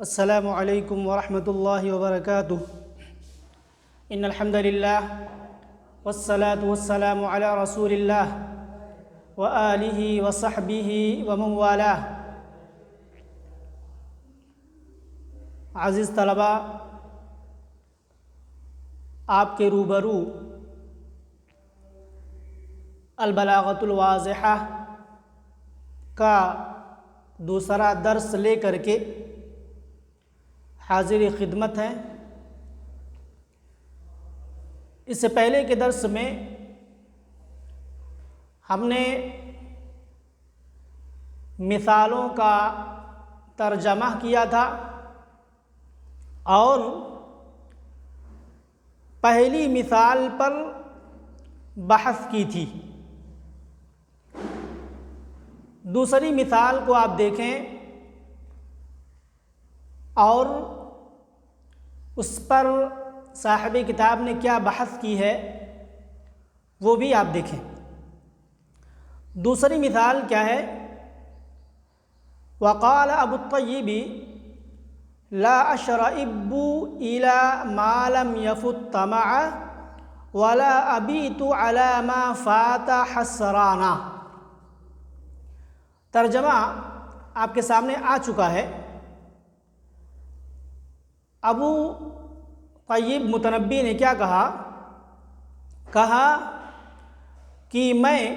السلام علیکم ورحمۃ اللہ وبرکاتہ۔ ان الحمد للہ والصلاة والسلام علی رسول اللہ وآلہ وصحبہ ومن والاہ۔ عزیز طلباء، آپ کے روبرو البلاغۃ الواضحہ کا دوسرا درس لے کر کے حاضر خدمت ہیں۔ اس سے پہلے کے درس میں ہم نے مثالوں کا ترجمہ کیا تھا اور پہلی مثال پر بحث کی تھی۔ دوسری مثال کو آپ دیکھیں اور اس پر صاحب کتاب نے کیا بحث کی ہے وہ بھی آپ دیکھیں۔ دوسری مثال کیا ہے؟ وقال ابو الطیب لا اشرئب الى ما لم يفت طمع ولا ابیت على ما فات حسرانا۔ ترجمہ آپ کے سامنے آ چکا ہے۔ ابو طیب متنبی نے کیا کہا کہ میں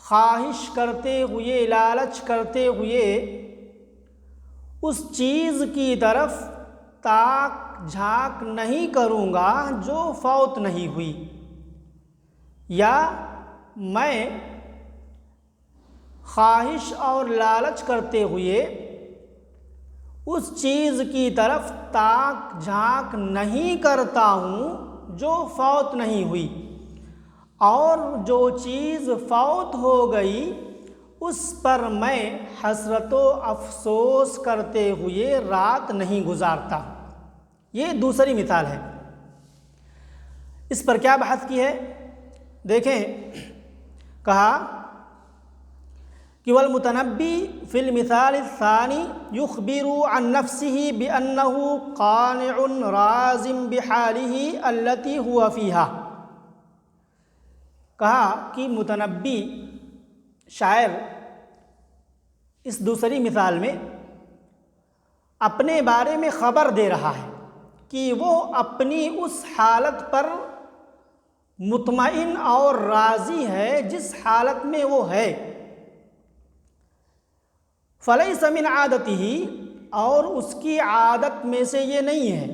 خواہش کرتے ہوئے، لالچ کرتے ہوئے اس چیز کی طرف تاک جھانک نہیں کروں گا جو فوت نہیں ہوئی، یا میں خواہش اور لالچ کرتے ہوئے اس چیز کی طرف تاک جھانک نہیں کرتا ہوں جو فوت نہیں ہوئی، اور جو چیز فوت ہو گئی اس پر میں حسرت و افسوس کرتے ہوئے رات نہیں گزارتا۔ یہ دوسری مثال ہے۔ اس پر کیا بحث کی ہے دیکھیں۔ کہا کہ والمتنبی فی المثال الثانی یخبر عن نفسه بأنه قانع راض بحاله التي هو فيها۔ کہا کہ متنبی شاعر اس دوسری مثال میں اپنے بارے میں خبر دے رہا ہے کہ وہ اپنی اس حالت پر مطمئن اور راضی ہے جس حالت میں وہ ہے۔ فلیس من عادتہ، اور اس کی عادت میں سے یہ نہیں ہے،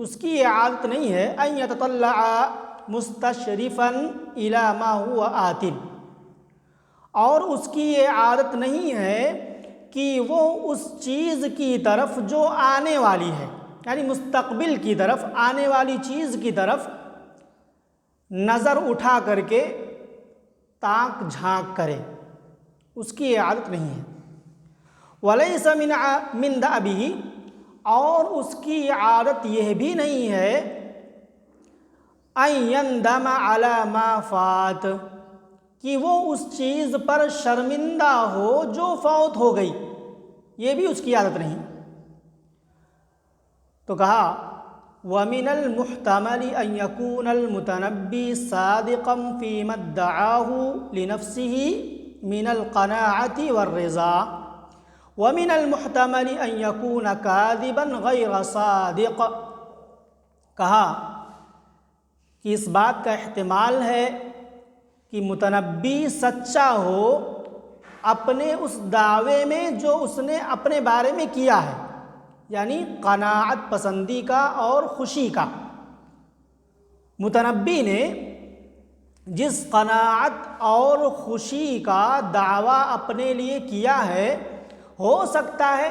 اس کی یہ عادت نہیں ہے ان یتطلع مستشرفا الی ما هو آت، اور اس کی یہ عادت نہیں ہے کہ وہ اس چیز کی طرف جو آنے والی ہے، یعنی مستقبل کی طرف، آنے والی چیز کی طرف نظر اٹھا کر کے تاک جھانک کرے، اس کی یہ عادت نہیں ہے۔ وَلَيْسَ مِنْ دَأْبِهِ، اور اس کی عادت یہ بھی نہیں ہے أَن يَنْدَمَ عَلَى مَا فَاتَ، کہ وہ اس چیز پر شرمندہ ہو جو فوت ہو گئی، یہ بھی اس کی عادت نہیں۔ تو کہا وَمِنَ الْمُحْتَمَلِ أَن يَكُونَ الْمُتَنَبِّي صَادِقًا فِيمَا ادَّعَاهُ لِنَفْسِهِ مِنَ الْقَنَاعَةِ وَالرِّضَا، وَمِنَ الْمُحْتَمَلِ أَن يَكُونَ كَاذِبًا غَيْرَ صَادِقٍ۔ کہا کہ اس بات کا احتمال ہے کہ متنبی سچا ہو اپنے اس دعوے میں جو اس نے اپنے بارے میں کیا ہے، یعنی قناعت پسندی کا اور خوشی کا۔ متنبی نے جس قناعت اور خوشی کا دعویٰ اپنے لیے کیا ہے، ہو سکتا ہے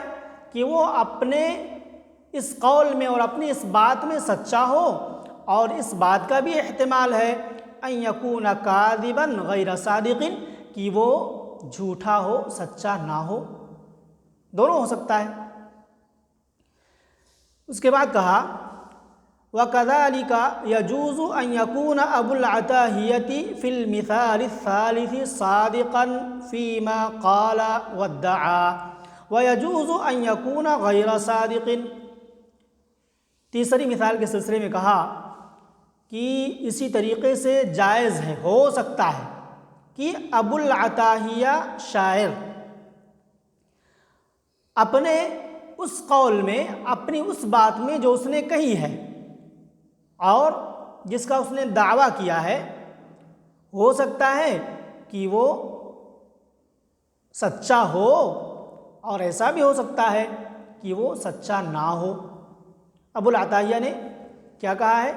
کہ وہ اپنے اس قول میں اور اپنی اس بات میں سچا ہو، اور اس بات کا بھی احتمال ہے ان یکون کاذبا غیر صادق، کہ وہ جھوٹا ہو، سچا نہ ہو، دونوں ہو سکتا ہے۔ اس کے بعد کہا وَكَذَلِكَ يَجُوزُ أَن يَكُونَ أَبُو الْعَتَاهِيَةِ فِي الْمِثَالِ الثَّالِثِ صَادِقًا فِيمَا قَالَ وَادَّعَى، وَيَجُوزُ أَن يَكُونَ غَيْرَ صَادِقٍ۔ تیسری مثال کے سلسلے میں کہا کہ اسی طریقے سے جائز ہے، ہو سکتا ہے کہ ابو العتاہیہ شاعر اپنے اس قول میں، اپنی اس بات میں جو اس نے کہی ہے اور جس کا اس نے دعویٰ کیا ہے، ہو سکتا ہے کہ وہ سچا ہو، اور ایسا بھی ہو سکتا ہے کہ وہ سچا نہ ہو۔ ابو العتاہیہ نے کیا کہا ہے؟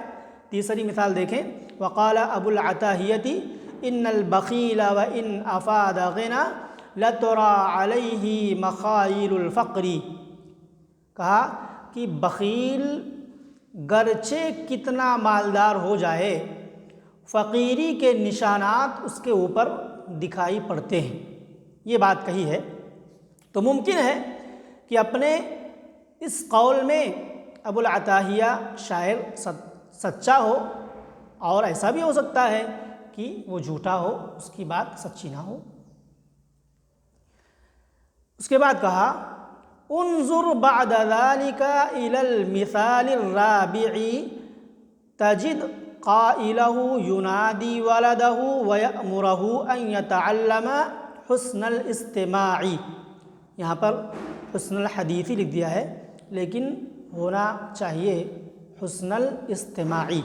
تیسری مثال دیکھیں، وقال ابو العتاہیہ ان البخیل وان افاد غنا لترى علیہ مخائل الفقر۔ کہا کہ بخیل گرچہ کتنا مالدار ہو جائے، فقیری کے نشانات اس کے اوپر دکھائی پڑتے ہیں۔ یہ بات کہی ہے، تو ممکن ہے کہ اپنے اس قول میں ابو العتاہیہ شاعر سچا ہو، اور ایسا بھی ہو سکتا ہے کہ وہ جھوٹا ہو، اس کی بات سچی نہ ہو۔ اس کے بعد کہا انظر بعد ذلك الى المثال الرابع تجد قائله ينادي ولده ويأمره ان يتعلم حسن الاستماع۔ یہاں پر حسن الحدیثی لکھ دیا ہے، لیکن ہونا چاہیے حسن الاستماعی۔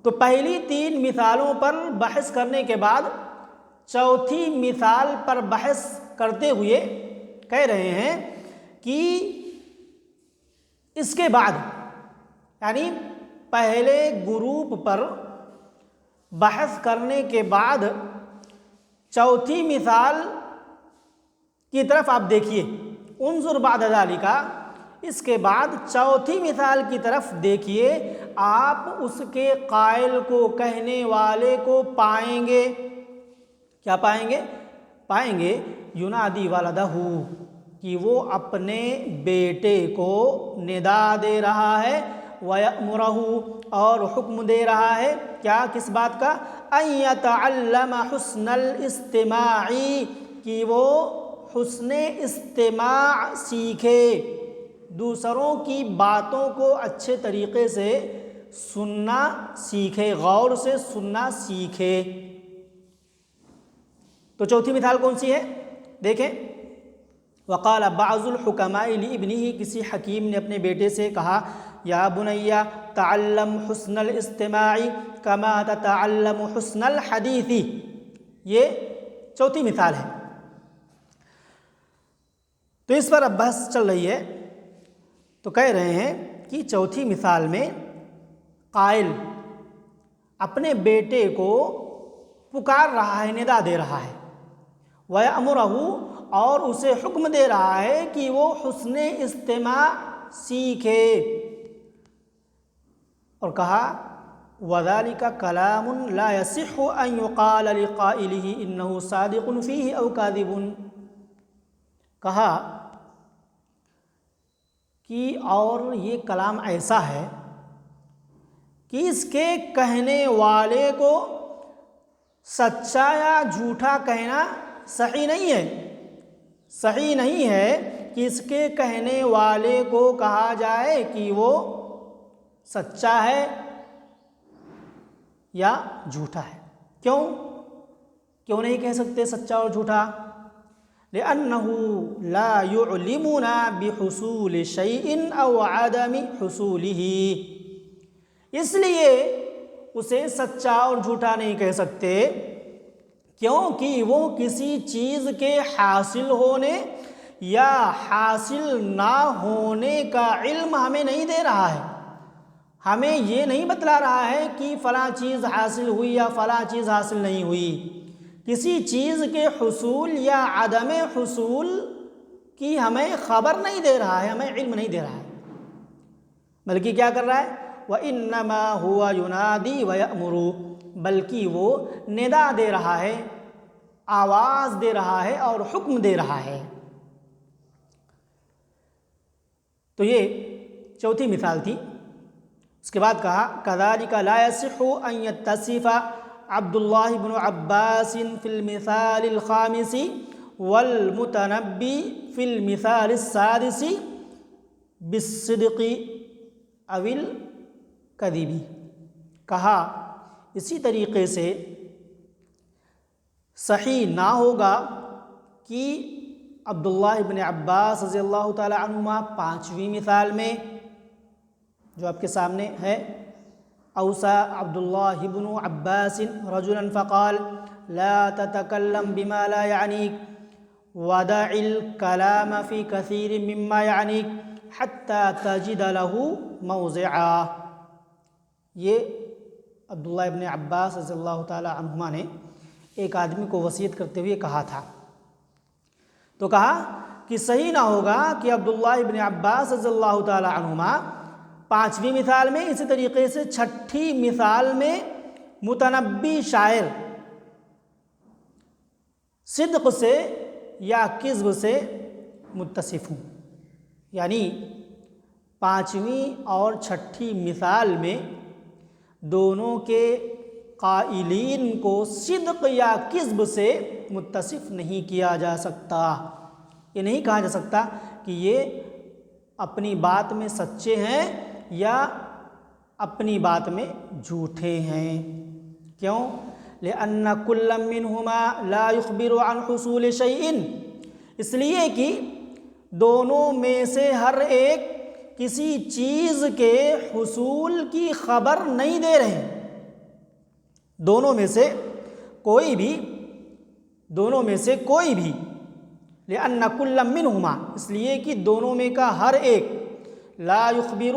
تو پہلی تین مثالوں پر بحث کرنے کے بعد چوتھی مثال پر بحث کرتے ہوئے کہہ رہے ہیں کہ اس کے بعد، یعنی پہلے گروپ پر بحث کرنے کے بعد چوتھی مثال کی طرف آپ دیکھیے، انظر بعد ذالک، اس کے بعد چوتھی مثال کی طرف دیکھیے، آپ اس کے قائل کو، کہنے والے کو پائیں گے۔ کیا پائیں گے؟ پائیں گے ینادی والدہ، کہ وہ اپنے بیٹے کو ندا دے رہا ہے، وَيَأْمُرَهُ، اور حکم دے رہا ہے، کیا، کس بات کا؟ أَن يَتَعَلَّمَ حُسْنَ الْإِسْتِمَاعِ، کہ وہ حسن استماع سیکھے، دوسروں کی باتوں کو اچھے طریقے سے سننا سیکھے، غور سے سننا سیکھے۔ تو چوتھی مثال کون سی ہے؟ دیکھیں، وقال بعض الحکماء لابنہ، کسی حکیم نے اپنے بیٹے سے کہا، یا بنی تعلم حسن الاستماع کما تتعلم حسن الحدیث۔ یہ چوتھی مثال ہے، تو اس پر اب بحث چل رہی ہے۔ تو کہہ رہے ہیں کہ چوتھی مثال میں قائل اپنے بیٹے کو پکار رہا ہے، ندا دے رہا ہے، وَيَأْمُرَهُ، اور اسے حکم دے رہا ہے کہ وہ حسن استماع سیکھے، اور کہا وَذَلِكَ كَلَامٌ لَا يَصِحُّ أَن يُقَالَ لِقَائِلِهِ إِنَّهُ صَادِقٌ فِيهِ أَوْ كَاذِبٌ۔ کہا کہ اور یہ کلام ایسا ہے کہ اس کے کہنے والے کو سچا یا جھوٹا کہنا صحیح نہیں ہے۔ صحیح نہیں ہے کہ اس کے کہنے والے کو کہا جائے کہ وہ سچا ہے یا جھوٹا ہے۔ کیوں نہیں کہہ سکتے سچا اور جھوٹا؟ لِأَنَّهُ لَا يُعْلِمُنَا بِحُصُولِ شَيْءٍ أَوْ عَدَمِ حُصُولِهِ، اس لیے اسے سچا اور جھوٹا نہیں کہہ سکتے کیونکہ وہ کسی چیز کے حاصل ہونے یا حاصل نہ ہونے کا علم ہمیں نہیں دے رہا ہے۔ ہمیں یہ نہیں بتلا رہا ہے کہ فلاں چیز حاصل ہوئی یا فلاں چیز حاصل نہیں ہوئی۔ کسی چیز کے حصول یا عدم حصول کی ہمیں خبر نہیں دے رہا ہے، ہمیں علم نہیں دے رہا ہے، بلکہ کیا کر رہا ہے؟ وَإِنَّمَا هُوَ يُنَادِي وَيَأْمُرُ، بلکہ وہ ندا دے رہا ہے، آواز دے رہا ہے اور حکم دے رہا ہے۔ تو یہ چوتھی مثال تھی۔ اس کے بعد کہا كَذَلِكَ لَا يَصِحُّ أَن يَتَّصِفَ عبد اللہ بن عباس فی المثال الخامس والمتنبی فی المثال السادس بالصدق او الکذب، کہا اسی طریقے سے صحیح نہ ہوگا کہ عبداللہ ابن عباس رضی اللہ تعالی عنہما پانچویں مثال میں جو آپ کے سامنے ہے، اوصى عبد الله بن عباس رجلا فقال لا تتكلم بما لا يعنيك ودع الكلام في كثير مما يعنيك حتى تجد له موضعا۔ یہ عبداللہ ابن عباس رضی اللہ تعالی عنہما نے ایک آدمی کو وصیت کرتے ہوئے کہا تھا، تو کہا کہ صحیح نہ ہوگا کہ عبداللہ ابن عباس رضی اللہ تعالی عنہما پانچویں مثال میں، اسی طریقے سے چھٹی مثال میں متنبی شاعر صدق سے یا کذب سے متصف ہوں، یعنی پانچویں اور چھٹی مثال میں دونوں کے قائلین کو صدق یا کذب سے متصف نہیں کیا جا سکتا۔ یہ نہیں کہا جا سکتا کہ یہ اپنی بات میں سچے ہیں یا اپنی بات میں جھوٹے ہیں۔ کیوں؟ لأن كل منهما لا يخبر عن حصول شيء، اس لیے کہ دونوں میں سے ہر ایک کسی چیز کے حصول کی خبر نہیں دے رہے، دونوں میں سے کوئی بھی لأن كل منهما، اس لیے کہ دونوں میں کا ہر ایک لا يخبر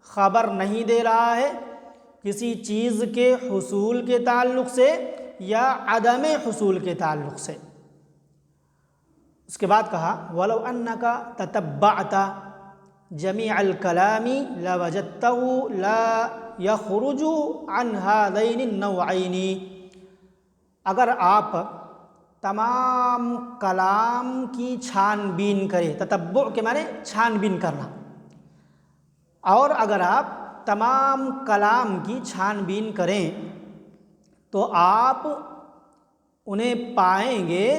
خبر نہیں دے رہا ہے کسی چیز کے حصول کے تعلق سے یا عدم حصول کے تعلق سے۔ اس کے بعد کہا وَلَوْ أَنَّكَ تَتَبَّعْتَ جَمِيعَ الْكَلَامِ لَوَجَدْتَهُ لَا يَخْرُجُ عَنْ هَذَيْنِ النَّوْعَيْنِ، اگر آپ تمام کلام کی چھان بین کریں، تتبع کے معنی چھان بین کرنا، اور اگر آپ تمام کلام کی چھان بین کریں تو آپ انہیں پائیں گے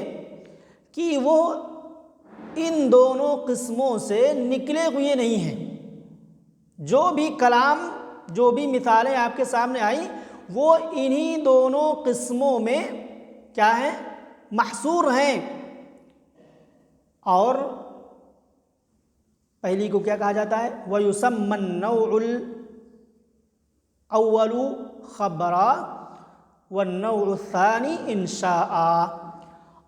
کہ وہ ان دونوں قسموں سے نکلے ہوئے نہیں ہیں۔ جو بھی کلام، جو بھی مثالیں آپ کے سامنے آئیں وہ انہی دونوں قسموں میں کیا ہیں؟ محصور ہیں۔ اور پہلی کو کیا کہا جاتا ہے؟ وَيُسَمَّى النَّوْعُ الْأَوَّلُ خَبْرًا وَالنَّوْعُ الثَّانِي إِنشَاءً،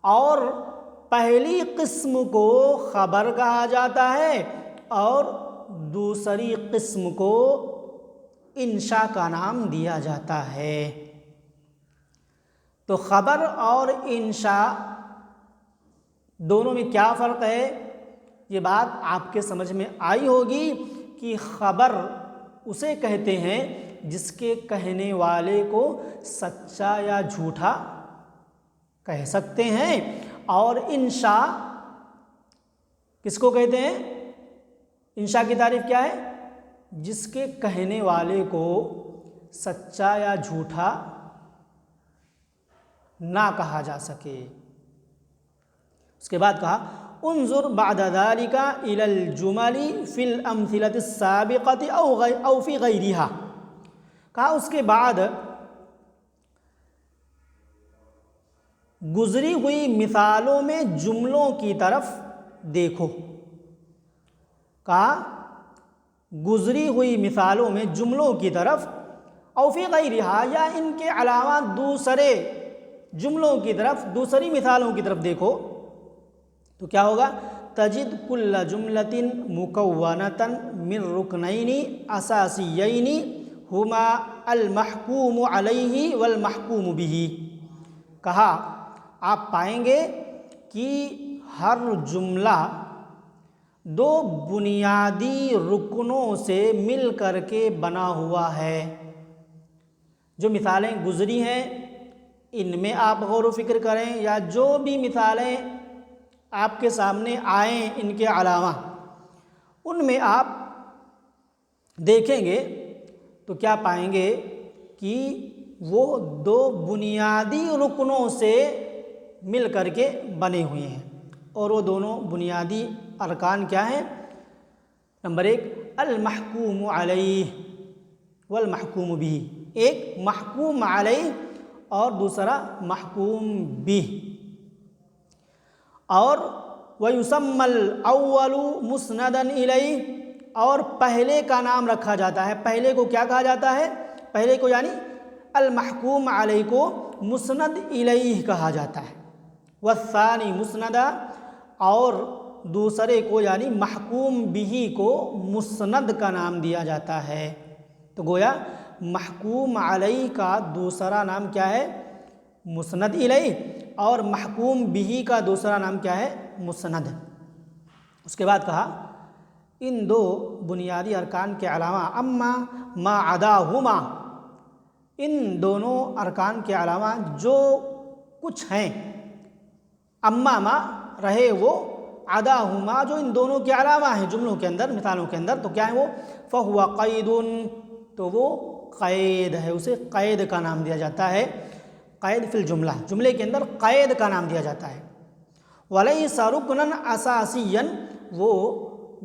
اور پہلی قسم کو خبر کہا جاتا ہے اور دوسری قسم کو انشاء کا نام دیا جاتا ہے۔ تو خبر اور انشاء دونوں میں کیا فرق ہے؟ یہ بات آپ کے سمجھ میں آئی ہوگی کہ خبر اسے کہتے ہیں جس کے کہنے والے کو سچا یا جھوٹا کہہ سکتے ہیں، اور انشاء کس کو کہتے ہیں؟ انشاء کی تعریف کیا ہے؟ جس کے کہنے والے کو سچا یا جھوٹا نہ کہا جا سکے۔ اس کے بعد کہا انظر بعد ذلك الى الجمل في الامثلة السابقة او في غيرها، کہا اس کے بعد گزری ہوئی مثالوں میں جملوں کی طرف دیکھو۔ کہا گزری ہوئی مثالوں میں جملوں کی طرف، او فی غیرہا یا ان کے علاوہ دوسرے جملوں کی طرف، دوسری مثالوں کی طرف دیکھو تو کیا ہوگا؟ تجد کل جملۃ مکونۃ من رکنین اساسیین ہما المحکوم علیہ والمحکوم بہ، کہا آپ پائیں گے کہ ہر جملہ دو بنیادی رکنوں سے مل کر کے بنا ہوا ہے۔ جو مثالیں گزری ہیں ان میں آپ غور و فکر کریں، یا جو بھی مثالیں آپ کے سامنے آئیں ان کے علاوہ، ان میں آپ دیکھیں گے تو کیا پائیں گے کہ وہ دو بنیادی رکنوں سے مل کر کے بنے ہوئے ہیں، اور وہ دونوں بنیادی ارکان کیا ہیں؟ نمبر 1 المحکوم علیہ والمحکوم بھی، ایک محکوم علیہ اور دوسرا محکوم بھی، اور وَيُسَمَّى الْأَوَّلُ مُسْنَدًا إِلَيْهِ، اور پہلے کا نام رکھا جاتا ہے، پہلے کو کیا کہا جاتا ہے؟ پہلے کو یعنی المحکوم علیہ کو مسند الیہ کہا جاتا ہے، والثانی مسندا، اور دوسرے کو یعنی محکوم بھی کو مسند کا نام دیا جاتا ہے۔ تو گویا محکوم علیہ کا دوسرا نام کیا ہے؟ مسند الیہ، اور محکوم بھی کا دوسرا نام کیا ہے؟ مسند۔ اس کے بعد کہا ان دو بنیادی ارکان کے علاوہ اما ما عداہما، ان دونوں ارکان کے علاوہ جو کچھ ہیں، اما ما رہے وہ، عداہما جو ان دونوں کے علاوہ ہیں جملوں کے اندر، مثالوں کے اندر، تو کیا ہے وہ؟ فہو قید، تو وہ قید ہے، اسے قید کا نام دیا جاتا ہے، قید فی الجملہ، جملے کے اندر قید کا نام دیا جاتا ہے۔ ولیس رکنا اساسیا، وہ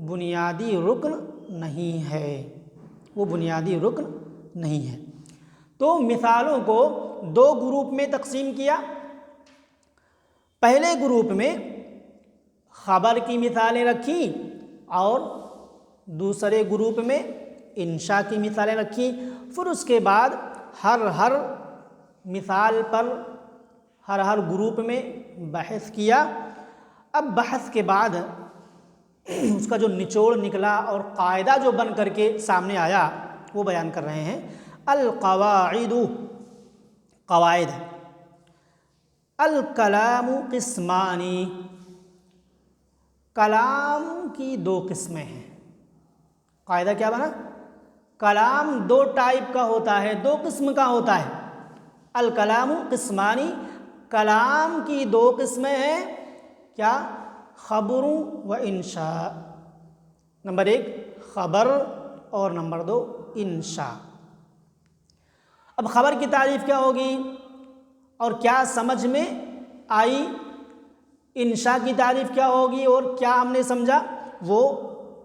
بنیادی رکن نہیں ہے، وہ بنیادی رکن نہیں ہے۔ تو مثالوں کو دو گروپ میں تقسیم کیا۔ پہلے گروپ میں خبر کی مثالیں رکھی، اور دوسرے گروپ میں انشاء کی مثالیں رکھی۔ پھر اس کے بعد ہر مثال پر ہر گروپ میں بحث کیا۔ اب بحث کے بعد اس کا جو نچوڑ نکلا اور قاعدہ جو بن کر کے سامنے آیا وہ بیان کر رہے ہیں۔ القواعد، قواعد، الکلام قسمان، کلام کی دو قسمیں ہیں۔ قاعدہ کیا بنا؟ کلام دو ٹائپ کا ہوتا ہے، دو قسم کا ہوتا ہے۔ الکلام قسمانی، کلام کی دو قسمیں ہیں، کیا؟ خبر و انشاء، نمبر 1 خبر اور نمبر 2 انشاء۔ اب خبر کی تعریف کیا ہوگی اور کیا سمجھ میں آئی، انشاء کی تعریف کیا ہوگی اور کیا ہم نے سمجھا، وہ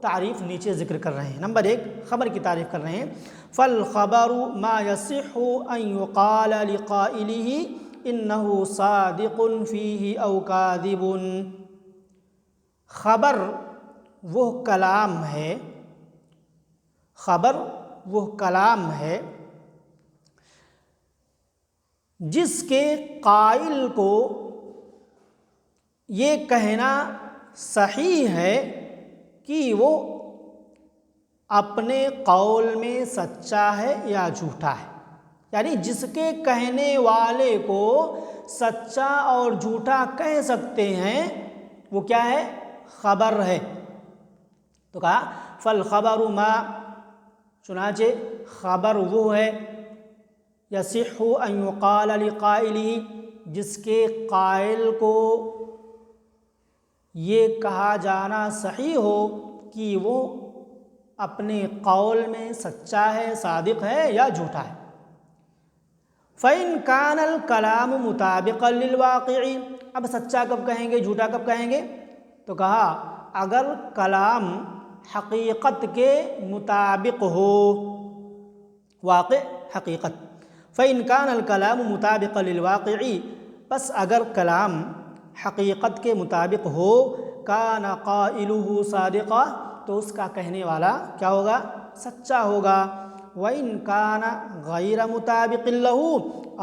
تعریف نیچے ذکر کر رہے ہیں۔ نمبر 1 خبر کی تعریف کر رہے ہیں۔ فَالْخَبَرُ مَا يَصِحُّ أَن يُقَالَ لِقَائِلِهِ إِنَّهُ صَادِقٌ فِيهِ أَوْ كَاذِبٌ، خبر وہ کلام ہے، خبر وہ کلام ہے جس کے قائل کو یہ کہنا صحیح ہے کہ وہ اپنے قول میں سچا ہے یا جھوٹا ہے، یعنی جس کے کہنے والے کو سچا اور جھوٹا کہہ سکتے ہیں وہ کیا ہے؟ خبر ہے۔ تو کہا فالخبر ما، چنانچہ خبر وہ ہے، یصح ان یقال لقائلہ، جس کے قائل کو یہ کہا جانا صحیح ہو کہ وہ اپنے قول میں سچا ہے، صادق ہے یا جھوٹا ہے۔ فَإِن كَانَ الْكَلَامُ مُطَابِقًا لِلْوَاقِعِ، اب سچا کب کہیں گے، جھوٹا کب کہیں گے؟ تو کہا اگر کلام حقیقت کے مطابق ہو، واقع حقیقت، فَإِن كَانَ الْكَلَامُ مُطَابِقًا لِلْوَاقِعِ، پس اگر کلام حقیقت کے مطابق ہو، كَانَ قَائِلُهُ صَادِقًا، تو اس کا کہنے والا کیا ہوگا؟ سچا ہوگا۔ وَإِن كَانَ غَيْرَ مُطَابِقٍ لَهُ،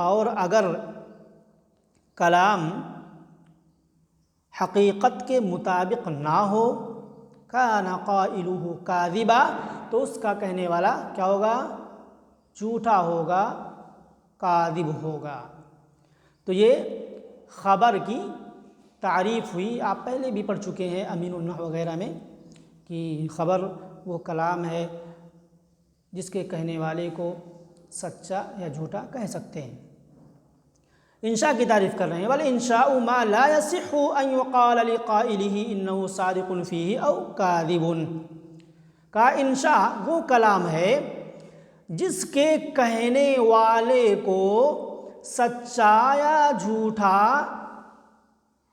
اور اگر کلام حقیقت کے مطابق نہ ہو، كَانَ قَائِلُهُ كَاذِبًا، تو اس کا کہنے والا کیا ہوگا؟ جھوٹا ہوگا، کاذب ہوگا۔ تو یہ خبر کی تعریف ہوئی، آپ پہلے بھی پڑھ چکے ہیں امین النحو وغیرہ میں، کہ خبر وہ کلام ہے جس کے کہنے والے کو سچا یا جھوٹا کہہ سکتے ہیں۔ انشاء کی تعریف کر رہے ہیں، وَالْإِنشَاءُ مَا لَا يَصِحُّ أَن يُقَالَ لِقَائِلِهِ إِنَّهُ صَادِقٌ فِيهِ أَوْ كَاذِبٌ، کا انشاء وہ کلام ہے جس کے کہنے والے کو سچا یا جھوٹا